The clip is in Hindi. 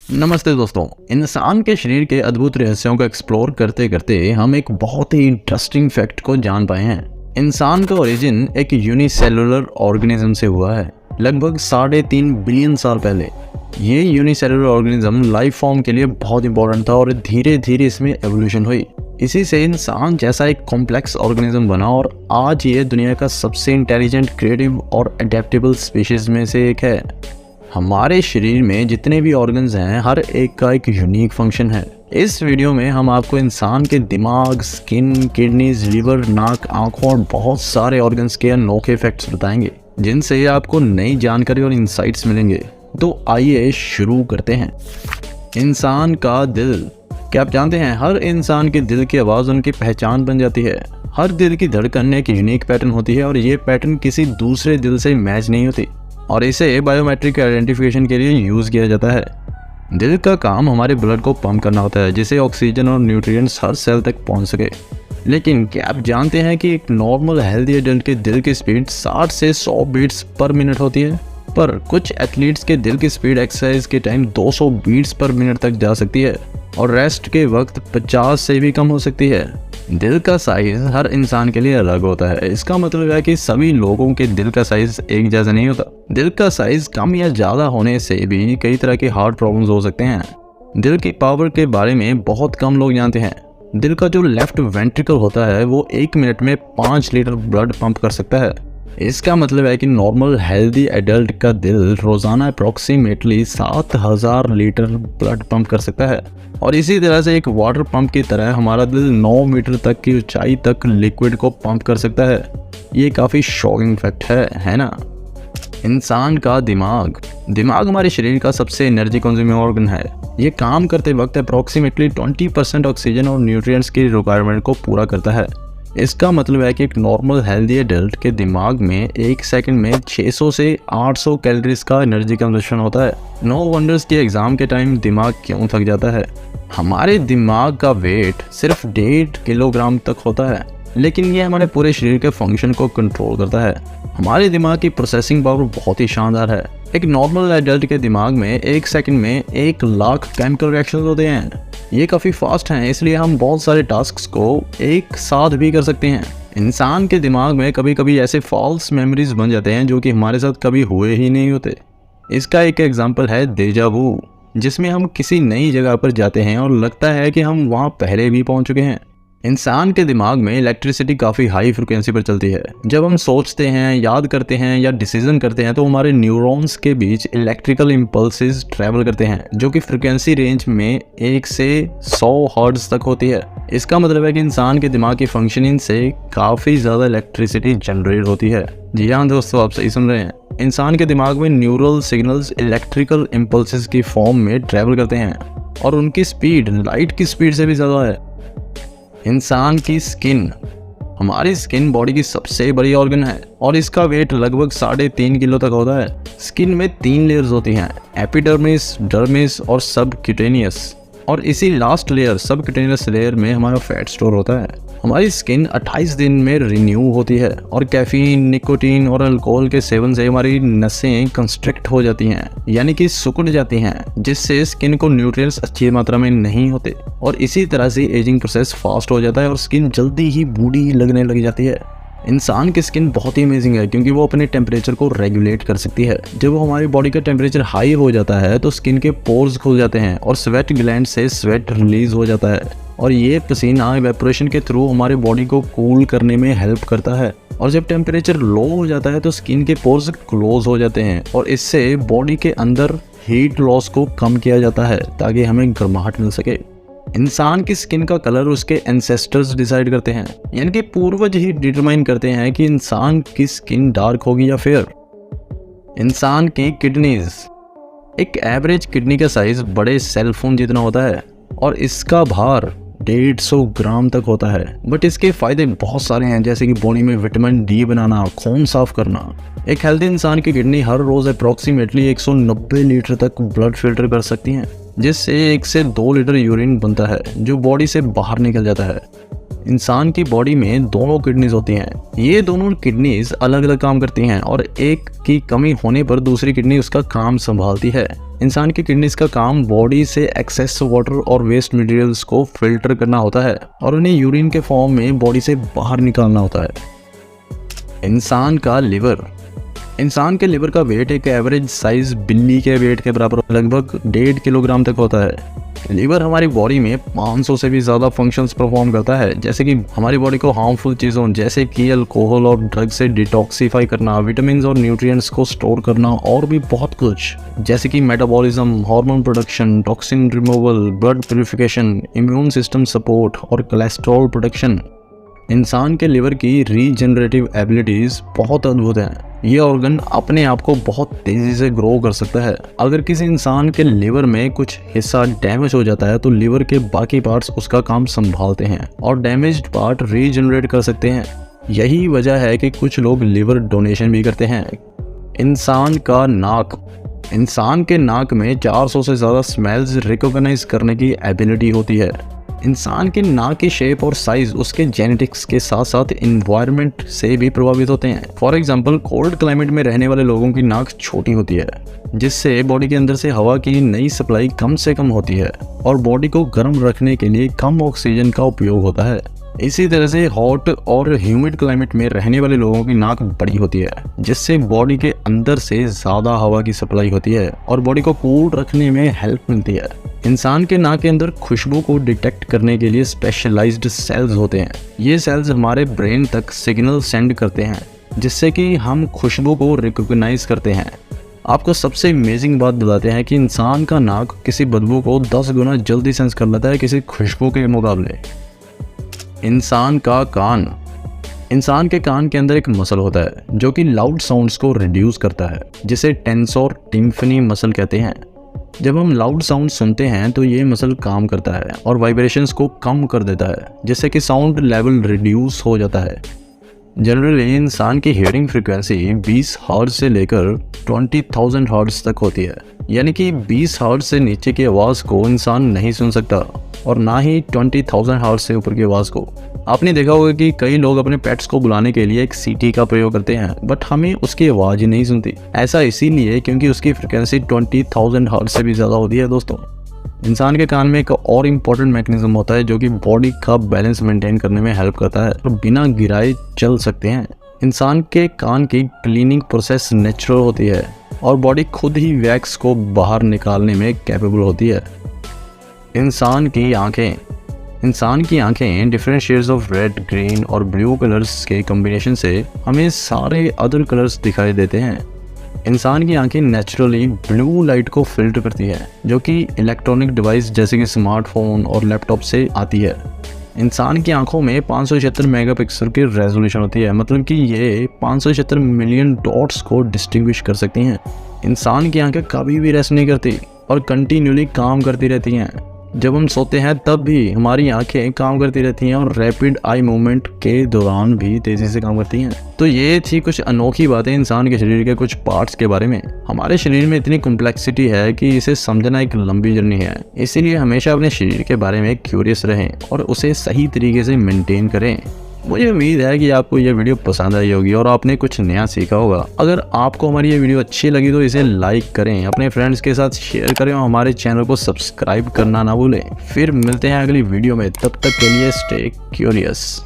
नमस्ते दोस्तों। इंसान के शरीर के अद्भुत रहस्यों को एक्सप्लोर करते करते हम एक बहुत ही इंटरेस्टिंग फैक्ट को जान पाए हैं। इंसान का ओरिजिन एक यूनिसेलुलर ऑर्गेनिज्म से हुआ है, लगभग 3.5 बिलियन साल पहले। ये यूनिसेलुलर ऑर्गेनिज्म लाइफ फॉर्म के लिए बहुत इंपॉर्टेंट था और धीरे धीरे इसमें एवोल्यूशन हुई। इसी से इंसान जैसा एक कॉम्प्लेक्स ऑर्गेनिज्म बना और आज ये दुनिया का सबसे इंटेलिजेंट, क्रिएटिव और अडेप्टेबल स्पीशीज में से एक है। हमारे शरीर में जितने भी ऑर्गन्स हैं, हर एक का एक यूनिक फंक्शन है। इस वीडियो में हम आपको इंसान के दिमाग, स्किन, किडनीज, लिवर, नाक, आंखों और बहुत सारे ऑर्गन्स के अनोखे फैक्ट्स बताएंगे, जिनसे आपको नई जानकारी और इंसाइट्स मिलेंगे। तो आइए शुरू करते हैं। इंसान का दिल। क्या आप जानते हैं, हर इंसान के दिल की आवाज़ उनकी पहचान बन जाती है। हर दिल की धड़कन एक यूनिक पैटर्न होती है और ये पैटर्न किसी दूसरे दिल से मैच नहीं होती और इसे बायोमेट्रिक आइडेंटिफिकेशन के लिए यूज़ किया जाता है। दिल का काम हमारे ब्लड को पंप करना होता है, जिससे ऑक्सीजन और न्यूट्रिएंट्स हर सेल तक पहुंच सके। लेकिन क्या आप जानते हैं कि एक नॉर्मल हेल्दी एडल्ट के दिल की स्पीड 60 से 100 बीट्स पर मिनट होती है, पर कुछ एथलीट्स के दिल की स्पीड एक्सरसाइज के टाइम 200 बीट्स पर मिनट तक जा सकती है और रेस्ट के वक्त 50 से भी कम हो सकती है। दिल का साइज हर इंसान के लिए अलग होता है। इसका मतलब है कि सभी लोगों के दिल का साइज एक जैसा नहीं होता। दिल का साइज कम या ज़्यादा होने से भी कई तरह के हार्ट प्रॉब्लम्स हो सकते हैं। दिल की पावर के बारे में बहुत कम लोग जानते हैं। दिल का जो लेफ्ट वेंट्रिकल होता है वो 1 मिनट में 5 लीटर ब्लड पंप कर सकता है। इसका मतलब है कि नॉर्मल हेल्दी एडल्ट का दिल रोजाना अप्रॉक्सीमेटली 7000 लीटर ब्लड पंप कर सकता है और इसी तरह से एक वाटर पंप की तरह हमारा दिल 9 मीटर तक की ऊंचाई तक लिक्विड को पंप कर सकता है। ये काफ़ी शॉकिंग फैक्ट है ना। इंसान का दिमाग हमारे शरीर का सबसे एनर्जी कंज्यूमिंग ऑर्गन है। ये काम करते वक्त अप्रॉक्सीमेटली 20% ऑक्सीजन और न्यूट्रिएंट्स की रिक्वायरमेंट को पूरा करता है। इसका मतलब है कि एक नॉर्मल हेल्दी एडल्ट के दिमाग में 1 सेकंड में 600 से 800 कैलोरीज का एनर्जी कंजप्शन होता है। नो वंडर्स कि एग्जाम के टाइम दिमाग क्यों थक जाता है। हमारे दिमाग का वेट सिर्फ 1.5 किलोग्राम तक होता है, लेकिन ये हमारे पूरे शरीर के फंक्शन को कंट्रोल करता है। हमारे दिमाग की प्रोसेसिंग पावर बहुत ही शानदार है। एक नॉर्मल एडल्ट के दिमाग में 1 सेकंड में 1 लाख केमिकल रिएक्शंस होते हैं। ये काफ़ी फास्ट हैं, इसलिए हम बहुत सारे टास्क्स को एक साथ भी कर सकते हैं। इंसान के दिमाग में कभी कभी ऐसे फॉल्स मेमोरीज बन जाते हैं जो कि हमारे साथ कभी हुए ही नहीं होते। इसका एक एग्जांपल है डेजा वू, जिसमें हम किसी नई जगह पर जाते हैं और लगता है कि हम वहाँ पहले भी पहुँच चुके हैं। इंसान के दिमाग में इलेक्ट्रिसिटी काफ़ी हाई फ्रिक्वेंसी पर चलती है। जब हम सोचते हैं, याद करते हैं या डिसीजन करते हैं तो हमारे न्यूरॉन्स के बीच इलेक्ट्रिकल इम्पल्सेस ट्रैवल करते हैं, जो कि फ्रिक्वेंसी रेंज में 1 से 100 हर्ट्ज तक होती है। इसका मतलब है कि इंसान के दिमाग की फंक्शनिंग से काफ़ी ज़्यादा इलेक्ट्रिसिटी जनरेट होती है। जी हाँ दोस्तों, आप सही सुन रहे हैं। इंसान के दिमाग में न्यूरल सिग्नल्स इलेक्ट्रिकल इम्पल्सेस की फॉर्म में ट्रैवल करते हैं और उनकी स्पीड लाइट की स्पीड से भी ज़्यादा है। इंसान की स्किन। हमारी स्किन बॉडी की सबसे बड़ी ऑर्गन है और इसका वेट लगभग 3.5 किलो तक होता है। स्किन में 3 लेयर्स होती हैं, एपिडर्मिस, डर्मिस और सबक्यूटेनियस, और इसी लास्ट लेयर सबक्यूटेनियस लेयर में हमारा फैट स्टोर होता है। हमारी स्किन 28 दिन में रिन्यू होती है और कैफीन, निकोटीन और अल्कोहल के सेवन से हमारी नसें कंस्ट्रिक्ट हो जाती हैं, यानी कि सिकुड़ जाती हैं, जिससे स्किन को न्यूट्रिएंट्स अच्छी मात्रा में नहीं होते और इसी तरह से एजिंग प्रोसेस फास्ट हो जाता है और स्किन जल्दी ही बूढ़ी लगने लग जाती है। इंसान की स्किन बहुत ही अमेजिंग है क्योंकि वो अपने टेम्परेचर को रेगुलेट कर सकती है। जब हमारी बॉडी का टेम्परेचर हाई हो जाता है तो स्किन के पोर्स खुल जाते हैं और स्वेट ग्लैंड से स्वेट रिलीज हो जाता है और ये पसीना इवेपोरेशन के थ्रू हमारे बॉडी को कूल करने में हेल्प करता है। और जब टेम्परेचर लो हो जाता है तो स्किन के पोर्स क्लोज हो जाते हैं और इससे बॉडी के अंदर हीट लॉस को कम किया जाता है ताकि हमें गर्माहट मिल सके। इंसान की स्किन का कलर उसके एंसेस्टर्स डिसाइड करते हैं, यानी कि पूर्वज ही डिटरमाइन करते हैं कि इंसान की स्किन डार्क होगी या फेयर। इंसान की किडनीज। एक एवरेज किडनी का साइज बड़े सेल फोन जितना होता है और इसका भार 150 ग्राम तक होता है। बट इसके फायदे बहुत सारे हैं, जैसे कि बॉडी में विटामिन डी बनाना, खून साफ करना। एक हेल्दी इंसान की किडनी हर रोज अप्रॉक्सीमेटली 190 लीटर तक ब्लड फिल्टर कर सकती हैं, जिससे 1 से 2 लीटर यूरिन बनता है जो बॉडी से बाहर निकल जाता है। इंसान की बॉडी में दोनों किडनीज होती हैं। ये दोनों किडनीज अलग अलग काम करती हैं और एक की कमी होने पर दूसरी किडनी उसका काम संभालती है। इंसान की किडनीज का काम बॉडी से एक्सेस वाटर और वेस्ट मटेरियल्स को फिल्टर करना होता है और उन्हें यूरिन के फॉर्म में बॉडी से बाहर निकालना होता है। इंसान का लिवर। इंसान के लिवर का वेट एक एवरेज साइज बिल्ली के वेट के बराबर लगभग 1.5 किलोग्राम तक होता है। लीवर हमारी बॉडी में 500 से भी ज़्यादा फंक्शंस परफॉर्म करता है, जैसे कि हमारी बॉडी को हार्मफुल चीज़ों जैसे कि अल्कोहल और ड्रग से डिटॉक्सिफाई करना, विटामिन और न्यूट्रिएंट्स को स्टोर करना और भी बहुत कुछ, जैसे कि metabolism, hormone production, toxin removal, blood purification, immune system support और कोलेस्ट्रॉल प्रोडक्शन। इंसान के लिवर की रीजनरेटिव एबिलिटीज़ बहुत अद्भुत हैं। ये ऑर्गन अपने आप को बहुत तेज़ी से ग्रो कर सकता है। अगर किसी इंसान के लिवर में कुछ हिस्सा डैमेज हो जाता है तो लिवर के बाकी पार्ट्स उसका काम संभालते हैं और डैमेज्ड पार्ट रीजनरेट कर सकते हैं। यही वजह है कि कुछ लोग लिवर डोनेशन भी करते हैं। इंसान का नाक। इंसान के नाक में 400 से ज़्यादा स्मेल्स रिकॉग्नाइज करने की एबिलिटी होती है। इंसान के नाक की शेप और साइज उसके जेनेटिक्स के साथ साथ इन्वायरमेंट से भी प्रभावित होते हैं। फॉर एग्जांपल, कोल्ड क्लाइमेट में रहने वाले लोगों की नाक छोटी होती है, जिससे बॉडी के अंदर से हवा की नई सप्लाई कम से कम होती है और बॉडी को गर्म रखने के लिए कम ऑक्सीजन का उपयोग होता है। इसी तरह से हॉट और ह्यूमिड क्लाइमेट में रहने वाले लोगों की नाक बड़ी होती है, जिससे बॉडी के अंदर से ज़्यादा हवा की सप्लाई होती है और बॉडी को कूल रखने में हेल्प मिलती है। इंसान के नाक के अंदर खुशबू को डिटेक्ट करने के लिए स्पेशलाइज्ड सेल्स होते हैं। ये सेल्स हमारे ब्रेन तक सिग्नल सेंड करते हैं, जिससे कि हम खुशबू को रिकॉग्नाइज करते हैं। आपको सबसे अमेजिंग बात बताते हैं कि इंसान का नाक किसी बदबू को 10 गुना जल्दी सेंस कर लेता है किसी खुशबू के मुकाबले। इंसान का कान। इंसान के कान के अंदर एक मसल होता है जो कि लाउड साउंड्स को रिड्यूस करता है, जिसे टेंसोर टिम्पनी मसल कहते हैं। जब हम लाउड साउंड सुनते हैं तो ये मसल काम करता है और वाइब्रेशंस को कम कर देता है, जिससे कि साउंड लेवल रिड्यूस हो जाता है। जनरली इंसान की हियरिंग फ्रीक्वेंसी 20 हर्ट्ज से लेकर 20,000 हर्ट्ज तक होती है, यानी कि 20 हर्ट्ज से नीचे की आवाज़ को इंसान नहीं सुन सकता और ना ही 20,000 हर्ट्ज से ऊपर की आवाज़ को। आपने देखा होगा कि कई लोग अपने पेट्स को बुलाने के लिए एक सीटी का प्रयोग करते हैं, बट हमें उसकी आवाज़ ही नहीं सुनती। ऐसा इसीलिए क्योंकि उसकी फ्रिक्वेंसी 20,000 हर्ट्ज से भी ज़्यादा होती है। दोस्तों, इंसान के कान में एक और इम्पॉर्टेंट मैकेनिज्म होता है जो कि बॉडी का बैलेंस मेंटेन करने में हेल्प करता है और बिना गिराए चल सकते हैं। इंसान के कान की क्लीनिंग प्रोसेस नेचुरल होती है और बॉडी खुद ही वैक्स को बाहर निकालने में कैपेबल होती है। इंसान की आँखें। इंसान की आंखें different shades of red, green और ब्लू कलर्स के कॉम्बिनेशन से हमें सारे अदर कलर्स दिखाई देते हैं। इंसान की आंखें नेचुरली ब्लू लाइट को फिल्टर करती है, जो कि इलेक्ट्रॉनिक डिवाइस जैसे कि स्मार्टफोन और लैपटॉप से आती है। इंसान की आंखों में 576 मेगापिक्सल की रेजोल्यूशन होती है, मतलब कि ये 576 मिलियन डॉट्स को डिस्टिंग्विश कर सकती हैं। इंसान की आंखें कभी भी रेस्ट नहीं करती और कंटिन्यूली काम करती रहती हैं। जब हम सोते हैं तब भी हमारी आंखें काम करती रहती हैं और रैपिड आई मूवमेंट के दौरान भी तेज़ी से काम करती हैं। तो ये थी कुछ अनोखी बातें इंसान के शरीर के कुछ पार्ट्स के बारे में। हमारे शरीर में इतनी कॉम्प्लेक्सिटी है कि इसे समझना एक लंबी जर्नी है, इसीलिए हमेशा अपने शरीर के बारे में क्यूरियस रहें और उसे सही तरीके से मेंटेन करें। मुझे उम्मीद है कि आपको यह वीडियो पसंद आई होगी और आपने कुछ नया सीखा होगा। अगर आपको हमारी ये वीडियो अच्छी लगी तो इसे लाइक करें, अपने फ्रेंड्स के साथ शेयर करें और हमारे चैनल को सब्सक्राइब करना ना भूलें। फिर मिलते हैं अगली वीडियो में, तब तक के लिए स्टे क्यूरियस।